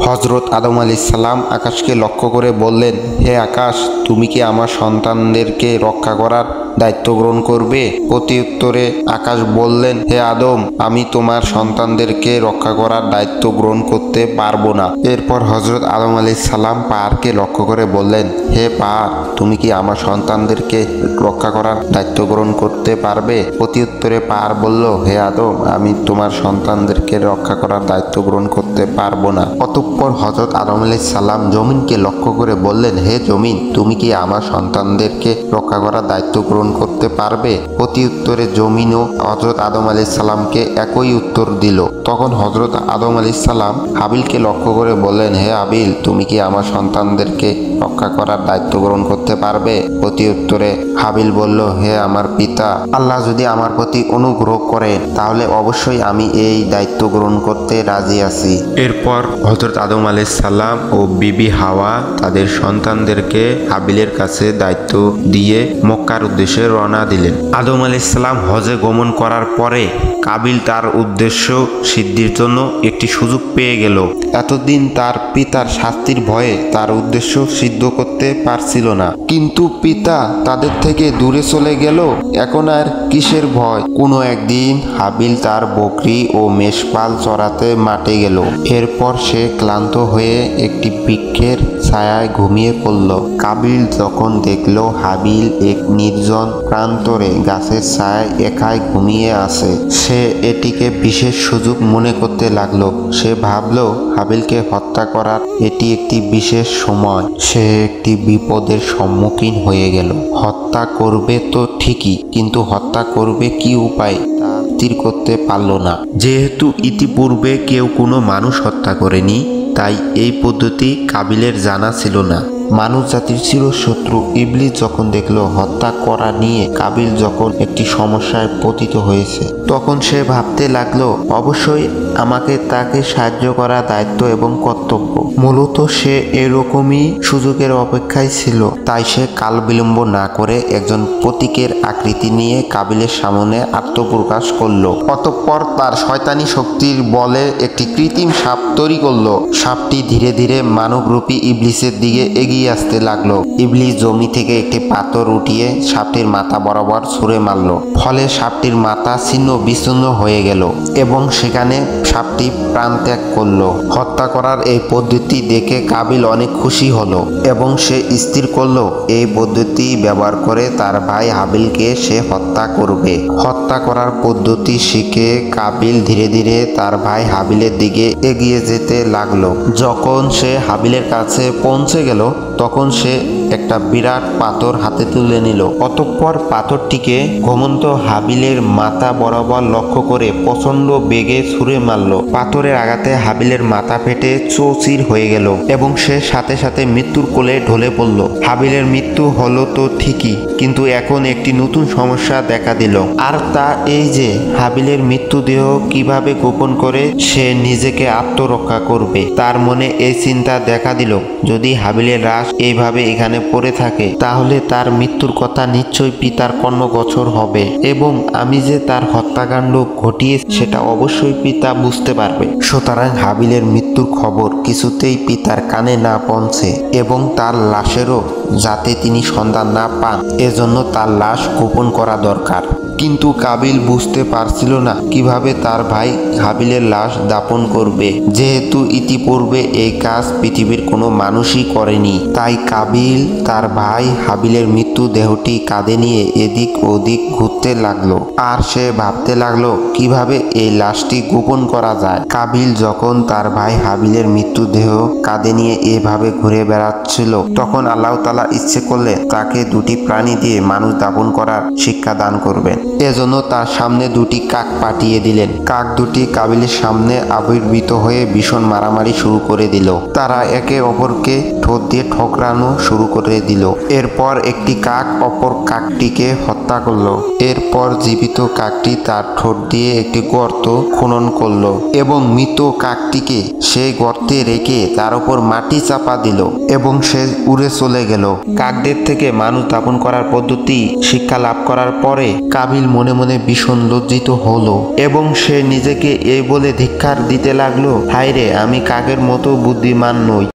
হযরত আদম আলাইহিস সালাম আকাশকে লক্ষ্য করে বললেন, হে আকাশ, তুমি কি আমার সন্তানদেরকে রক্ষা করার দায়িত্ব গ্রহণ করবে? প্রত্যুত্তরে আকাশ বললেন, হে আদম, আমি তোমার সন্তানদেরকে রক্ষা করার দায়িত্ব গ্রহণ করতে পারবো না। এরপর হযরত আদম আলাইহিস সালাম পাহাড়কে লক্ষ্য করে বললেন, হে পাহাড়, তুমি কি আমার সন্তানদেরকে রক্ষা করার দায়িত্ব গ্রহণ করতে পারবে? প্রত্যুত্তরে পাহাড় বলল, হে আদম, আমি তোমার সন্তানদেরকে রক্ষা করার দায়িত্ব গ্রহণ করতে পারবো না। অতঃপর হযরত আদম আলাইহিস সালাম জমিনকে লক্ষ্য করে বললেন, হে জমিন, তুমি কি আমার সন্তানদেরকে রক্ষা করার দায়িত্ব গ্রহণ করতে পারবে? প্রত্যুত্তরে জমিনও হযরত আদম আলাইহিস সালামকে একই উত্তর দিল। তখন হযরত আদম আলাইহিস সালাম হাবিলকে লক্ষ্য করে বললেন, হে হাবিল, তুমি কি আমার সন্তানদেরকে রক্ষা করার দায়িত্ব গ্রহণ করতে পারবে? প্রত্যুত্তরে হাবিল বলল, হে আমার পিতা, আল্লাহ যদি আমার প্রতি অনুগ্রহ করেন তাহলে অবশ্যই আমি এই দায়িত্ব গ্রহণ করতে রাজি আছি। এরপর হযরত আদম আলাইহিস সালাম ও বিবি হাওয়া তাদের সন্তানদেরকে হাবিলের কাছে দায়িত্ব দিয়ে মক্কার উদ্দেশ্যে রওনা দিলেন। আদম আলাইহিস সালাম হজে গমন করার পরে কাবিল তার উদ্দেশ্য সিদ্ধির জন্য একটি সুযোগ পেয়ে গেল। এতদিন তার পিতার শাস্তির ভয়ে তার উদ্দেশ্য সিদ্ধ করতে পারছিল না, কিন্তু পিতা তাদের থেকে দূরে চলে গেল, এখন আর কিসের ভয়? কোনো একদিন হাবিল তার বকরি ও মেষপাল চড়াতে মাঠে গেল। এরপর সে ক্লান্ত হয়ে একটি বৃক্ষের ছায়ায় ঘুমিয়ে পড়ল। কাবিল যখন দেখল হাবিল এক নির্জন প্রান্তরে গাছের ছায়ায় একাই ঘুমিয়ে আছে, সে এটিকে বিশেষ সুযোগ মনে করতে লাগলো। সে ভাবলো হাবিলকে হত্যা করার এটি একটি বিশেষ সময়। সে একটি বিপদের সম্মুখীন হয়ে গেল। হত্যা করবে তো ঠিকই, কিন্তু হত্যা করবে কি উপায় তা স্থির করতে পারল না। যেহেতু ইতিপূর্বে কেউ কোনো মানুষ হত্যা করেনি, তাই এই পদ্ধতি কাবিলের জানা ছিল না। মানুষ জাতির চিরশত্রু ইবলিস যখন দেখলো হত্যা করা নিয়ে কাবিল যখন একটি সমস্যায় পতিত হয়েছে, তখন সে ভাবতে লাগলো অবশ্যই আমাকে তাকে সাহায্য করা দায়িত্ব এবং কর্তব্য। মূলত সে এরকমই সুযোগের অপেক্ষায় ছিল। তাই সে কাল বিলম্ব না করে একজন প্রতীকের আকৃতি নিয়ে কাবিলের সামনে আত্মপ্রকাশ করলো। অতঃপর তার শয়তানি শক্তির বলে একটি কৃত্রিম সাপ তৈরি করলো। সাপটি ধীরে ধীরে মানবরূপী ইবলিসের দিকে এগিয়ে আসতে লাগলো। ইবলিস জমি থেকে একটি পাথর উঠিয়ে সাপটির মাথা বরাবর ছুঁড়ে মারল। ফলে সাপটির মাথা ছিন্ন বিচ্ছিন্ন হয়ে গেল এবং সেখানে সাপটি প্রাণত্যাগ করল। হত্যা করার এই পদ্ধতি দেখে কাবিল অনেক খুশি হলো এবং সে স্থির করলো এই পদ্ধতি ব্যবহার করে তার ভাই হাবিলকে সে হত্যা করবে। হত্যা করার পদ্ধতি শিখে কাবিল ধীরে ধীরে তার ভাই হাবিলের দিকে এগিয়ে যেতে লাগলো। যখন সে হাবিলের কাছে পৌঁছে গেল, তখন সে একটা বিরাট পাথর হাতে তুলে নিল। অতঃপর পাথরটিকে ঘুমন্ত হাবিলের মাথা বরাবর লক্ষ্য করে প্রচন্ড বেগে ছুঁড়ে মারল। পাথরের আঘাতে হাবিলের মাথা ফেটে চৌচির হয়ে গেল এবং সে সাথে সাথে মৃত্যুর কোলে ঢলে পড়ল। হাবিলের মৃত্যু হলো তো ঠিকই, কিন্তু এখন একটি নতুন সমস্যা দেখা দিল। আর তা এই যে হাবিলের মৃত্যুদেহ কিভাবে গোপন করে সে নিজেকে আত্মরক্ষা করবে। তার মনে এই চিন্তা দেখা দিল, যদি হাবিলের লাশ এইভাবে এখানে পড়ে থাকে তাহলে তার মৃত্যুর কথা নিশ্চয়ই পিতার কর্ণগোচর হবে এবং আমি যে তার হত্যাকাণ্ড ঘটিয়ে সেটা অবশ্যই পিতা বুঝতে পারবে। সুতরাং হাবিলের মৃত্যুর খবর কিছুতেই পিতার কানে না পৌঁছে এবং তার লাশেরও যাতে তিনি সন্ধান না পান, এজন্য তার লাশ গোপন করা দরকার। কিন্তু কাবিল বুঝতে পারছিল না কিভাবে তার ভাই হাবিলের লাশ দাপন করবে, যেহেতু ইতিপূর্বে এই কাজ পৃথিবীর কোনো মানুষই করেনি। তাই কাবিল তার ভাই হাবিলের মৃত্যু দেহটি কাঁধে নিয়ে এদিক ওদিক ঘুরতে লাগলো আর সে ভাবতে লাগলো কিভাবে এই লাশটি গোপন করা যায়। কাবিল যখন তার ভাই হাবিলের মৃত্যুদেহ কাঁধে নিয়ে এভাবে ঘুরে বেড়াচ্ছিল, তখন আল্লাহ তাআলা ইচ্ছে করলে তাকে দুটি প্রাণী দিয়ে মানুষ দাপন করার শিক্ষা দান করবেন। এজন্য তার সামনে দুটি কাক পাঠিয়ে দিলেন। কাক দুটি কাবিলের সামনে আবির্ভূত হয়ে ভীষণ মারামারি শুরু করে দিল। তারা একে অপরকে ঠোঁট দিয়ে ঠোকরানো শুরু করে দিল। এরপর একটি কাক অপর কাকটিকে হত্যা করলো। এরপর জীবিত কাকটি তার ঠোঁট দিয়ে একটি গর্ত খনন করলো এবং মৃত কাকটিকে সেই গর্তে রেখে তার উপর মাটি চাপা দিল এবং সে উড়ে চলে গেল। কাকদের থেকে মানুষ দাপন করার পদ্ধতি শিক্ষা লাভ করার পরে কাবিল কামিল মনে মনে ভীষণ লজ্জিত হলো এবং সে নিজেকে এই বলে ধিক্কার দিতে লাগলো, হায়রে, আমি কাকের মতো বুদ্ধিমান নই।